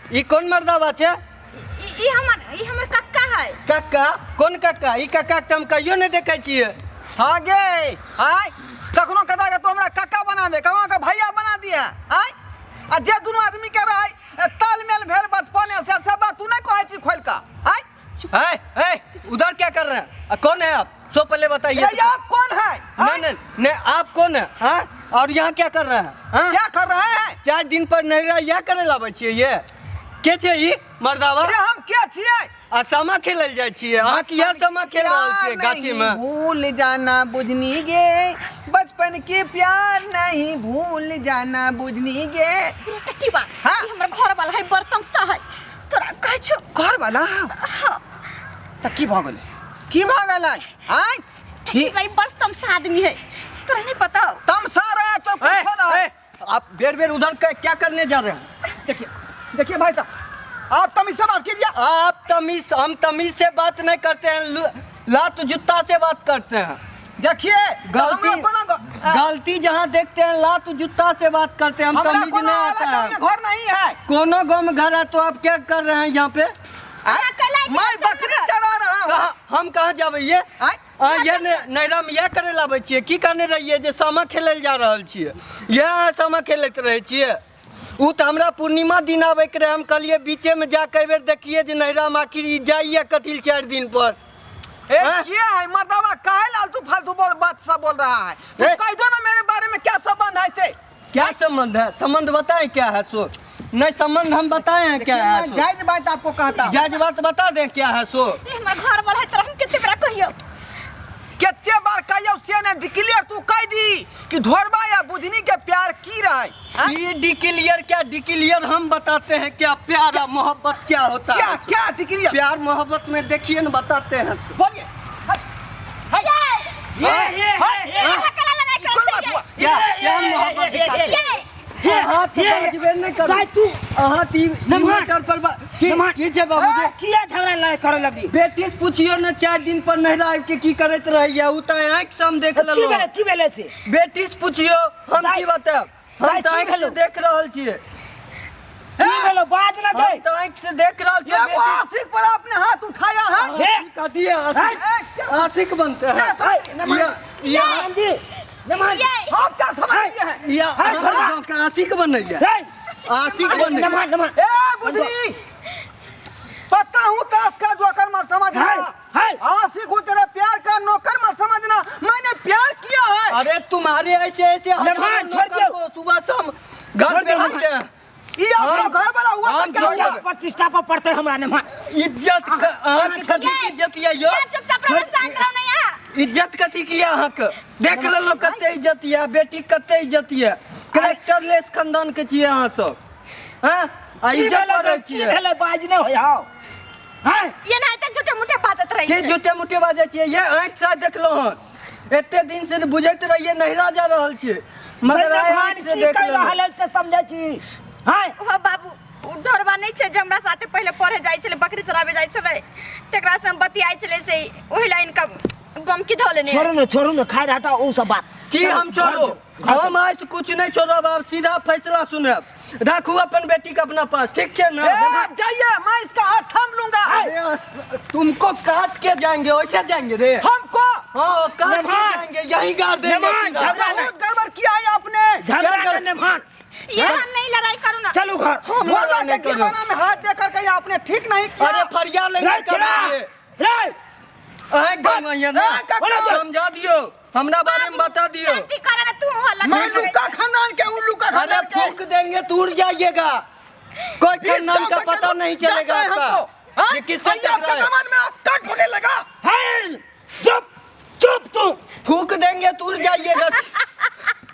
ई कौन मर्दावा छे? ई हमर कक्का है। कक्का? कौन कक्का? ई कक्का के हम कहियो नहीं देखे छिए। हाँ गे हाय कखनो कदा के तो हमरा कक्का बना दे, कखनो के भैया बना दिया। हाय आ जे दोनों आदमी के रहे तालमेल भेल बचपन से सब बात तू नहीं कहै छी खोल का। हाय ए उधर क्या कर रहे हैं? कौन है आप? सो पहले बताइए। ये आप कौन है? नहीं आप कौन है? हाँ और यहाँ क्या कर रहे हैं? हाँ? क्या कर रहे हैं? 4 दिन पर नहीं रहा यह करे लाबे छिए। ये के छे ई मर्दावा? अरे हम क्या छिए? आ समा खेलल जाय छिए। हां कि यह समा खेल रहल छिए गाछी में? भूल जाना बुझनी गे बचपन के प्यार नहीं भूल जाना बुझनी गे। टट्टी बा हाँ? ई हमर घर वाला है बर्तन सा है तोरा कह छो घर वाला हां त की भ गेलै? की भ गेलै? हाय टट्टी भाई बर्तन सा आदमी है तोरा नहीं पता? तमसा रहा है तो कुछ रहा है। आप बेर उधर क्या करने जा रहे हैं? देखिए भाई साहब आप तमीज से बात कीजिए। हम तमीज से बात नहीं करते हैं, लात जूता से बात करते हैं। देखिए गलती जहाँ देखते हैं लात जूता से बात करते हैं। हम तमीज नहीं आता है। घर नहीं है। कोनो गाँव में घर है तो आप क्या कर रहे हैं यहाँ पे? मैं बकरी चरा रहा हूँ। हम कहाँ जाबे? ये नैरा में यह करे लाबे छिए? की करने रहिए जे सामा खेलल जा रहल छिए? यह सामा खेलत रहे छिए? उ तो हमरा पूर्णिमा दिन आवे के रहे। हम कहलिए बीचे में जा के बेर देखिए जे नैरा में आखिर ई जाइए कथिल 4 दिन पर। क्या है मर्दावा काहे लालतू फालतू बात सब बोल रहा है? तो कह दो ना मेरे बारे में क्या संबंध है से? क्या संबंध है? संबंध बताएं क्या है सो? नहीं संबंध हम बताए हैं क्या है सो? जायज बात आपको कहता हूं। जायज बात बता दें क्या है सो? हमर घर वाला है तोरा हम कितने बार कहियो कितने बार कहियो से ने डिक्लेयर तू कह दी कि ढोरबा या बुधनी के प्यार की रहे। ये डिक्लेयर क्या? डिक्लेयर हम बताते हैं क्या प्यार और मोहब्बत क्या होता है? क्या डिक्लेयर? प्यार मोहब्बत में देखिए ना बताते हैं। बोलिए। ये हकला लगा कर क्या मोहब्बत दिखाते हैं? हाथ बाजबे नहीं कर तू हाथ ई मोटर पर की जे बाबूजी किया झगड़ा लड़ाई करे लगली? बेटी से पूछियो ना 4 दिन पर नहीं रह के की करत रहिए? उ त आंख से हम देख लेलो। की बेले से बेटी से पूछियो हम की बताब? हम त आंख से देख रहल छिए। की बेलो बाज ना दे। हम त आंख से देख रहल छिए। ये आशिक पर आपने हाथ उठाया है। कहती है आशिक बनते हैं। ये जी नमान आप क्या समझिए हैं? ये हम का आशिक बनैया। आशिक बनैया। ए बुधनी पता हूँ ताश का जोकर मत समझना। आशिक हूँ तेरे प्यार का नौकर मत समझना। मैंने प्यार किया है। अरे तुम्हारे ऐसे नौकर को सुबह शाम घर पे रखते हैं। ये आपका घर वाला हुआ तो क्या हुआ? प्रतिष्ठा पर पड़ते हमरा ने इज्जत आंख कथी की इज्जत या यो? चुपचाप रहो शांत रहो नहीं आ इज्जत कथी की आंख? देख लेलो कते इज्जत या बेटी कते इज्जत या। कैरेक्टरलेस खानदान के छिए अहाँ सब। हां आ इज्जत करे छिए। भेले बाज ने होयाओ हां ये ना त झूठे मूठे बाजत रही के झूठे मूठे बाजे छिए? ये आंख से देखलो हन एते दिन से बुझैत रहिए नहिरा जा रहल छिए मगर आंख से देख लेलो। हालत से समझै छी हां ओ बाबू ढोरबा नहीं छे जे हमरा साथे पहले पढ़े जाय छले बकरी चराबे जाय छले तेकरा से हम बतियाय छले से ओही लाइन का गम की धोले ने। छोड़ू न खाय हटा ओ सब बात की हम छोड़ो? हम आज कुछ नहीं छोड़ब। आप सीधा फैसला सुनब। रखू अपन बेटी का अपना पास ठीक है ना? जाइए मैं इसका हाथ थाम लूंगा। तुमको काट के जाएंगे वैसे जाएंगे रे? हमको हाँ काट के जाएंगे यही गाड़ देंगे। बहुत गड़बड़ किया है आपने। झगड़ा ने मान ये हम नहीं लड़ाई करू ना। चलो घर ढोरबा के दीवाना में हाथ देकर के आपने ठीक नहीं किया। अरे फरियाद लेके करेंगे। रे अहे गमैया ना समझा दियो हमरा बारे में बता दियो। शांति कर ना तू हल्ला मैं लुका खानदान के उल्लू का अरे खानदान के फूंक देंगे तो उड़ जाइएगा। कोई खानदान का पता नहीं चलेगा आपका। ये किससे टकराए?